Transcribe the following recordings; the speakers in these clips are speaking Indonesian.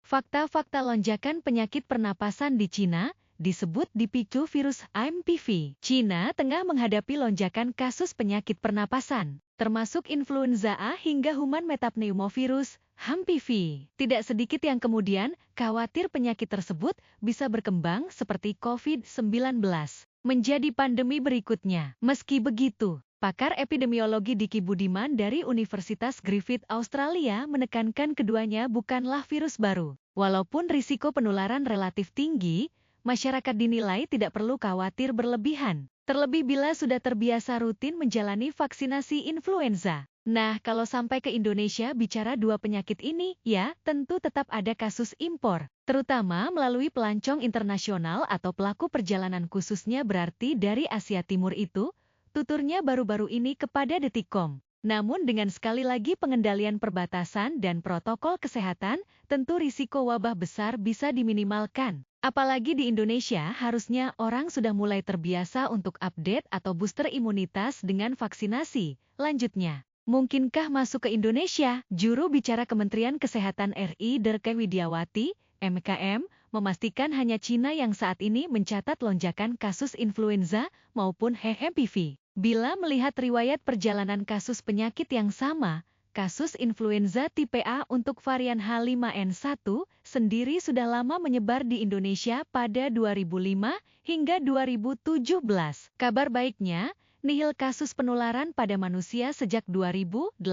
Fakta-fakta lonjakan penyakit pernapasan di Cina disebut dipicu virus HMPV. Cina tengah menghadapi lonjakan kasus penyakit pernapasan, termasuk influenza A hingga human metapneumovirus HMPV. Tidak sedikit yang kemudian khawatir penyakit tersebut bisa berkembang seperti COVID-19 menjadi pandemi berikutnya. Meski begitu, pakar epidemiologi Diki Budiman dari Universitas Griffith Australia menekankan keduanya bukanlah virus baru. Walaupun risiko penularan relatif tinggi, masyarakat dinilai tidak perlu khawatir berlebihan, terlebih bila sudah terbiasa rutin menjalani vaksinasi influenza. Nah, kalau sampai ke Indonesia bicara dua penyakit ini, ya tentu tetap ada kasus impor, terutama melalui pelancong internasional atau pelaku perjalanan khususnya berarti dari Asia Timur itu, tuturnya baru-baru ini kepada Detikcom. Namun dengan sekali lagi pengendalian perbatasan dan protokol kesehatan, tentu risiko wabah besar bisa diminimalkan. Apalagi di Indonesia harusnya orang sudah mulai terbiasa untuk update atau booster imunitas dengan vaksinasi. Lanjutnya, mungkinkah masuk ke Indonesia? Juru bicara Kementerian Kesehatan RI Derke Widiawati, MKM, memastikan hanya Cina yang saat ini mencatat lonjakan kasus influenza maupun HMPV. Bila melihat riwayat perjalanan kasus penyakit yang sama, kasus influenza tipe A untuk varian H5N1 sendiri sudah lama menyebar di Indonesia pada 2005 hingga 2017. Kabar baiknya, nihil kasus penularan pada manusia sejak 2018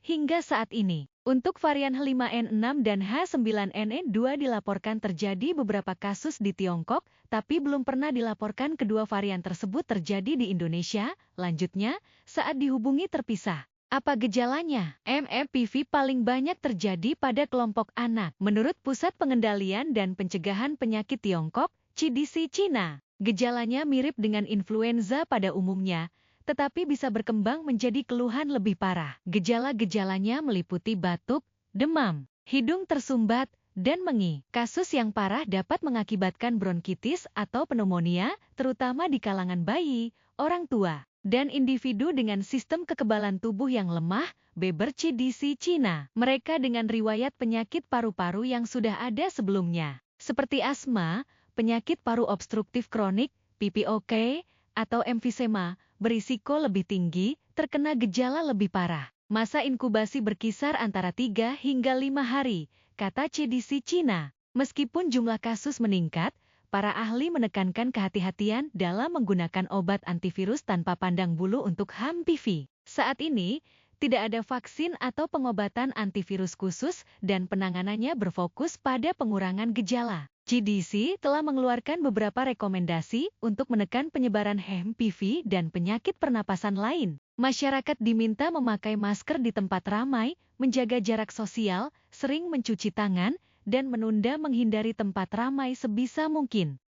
hingga saat ini. Untuk varian H5N6 dan H9N2 dilaporkan terjadi beberapa kasus di Tiongkok, tapi belum pernah dilaporkan kedua varian tersebut terjadi di Indonesia. Lanjutnya, saat dihubungi terpisah. Apa gejalanya? HMPV paling banyak terjadi pada kelompok anak. Menurut Pusat Pengendalian dan Pencegahan Penyakit Tiongkok, CDC Cina, gejalanya mirip dengan influenza pada umumnya, tetapi bisa berkembang menjadi keluhan lebih parah. Gejala-gejalanya meliputi batuk, demam, hidung tersumbat, dan mengi. Kasus yang parah dapat mengakibatkan bronkitis atau pneumonia, terutama di kalangan bayi, orang tua, dan individu dengan sistem kekebalan tubuh yang lemah, beber CDC Cina. Mereka dengan riwayat penyakit paru-paru yang sudah ada sebelumnya, seperti asma, penyakit paru obstruktif kronik, PPOK, atau emfisema, berisiko lebih tinggi, terkena gejala lebih parah. Masa inkubasi berkisar antara 3 hingga 5 hari, kata CDC Cina. Meskipun jumlah kasus meningkat, para ahli menekankan kehati-hatian dalam menggunakan obat antivirus tanpa pandang bulu untuk HMPV. Saat ini, tidak ada vaksin atau pengobatan antivirus khusus dan penanganannya berfokus pada pengurangan gejala. CDC telah mengeluarkan beberapa rekomendasi untuk menekan penyebaran HMPV dan penyakit pernapasan lain. Masyarakat diminta memakai masker di tempat ramai, menjaga jarak sosial, sering mencuci tangan, dan menunda menghindari tempat ramai sebisa mungkin.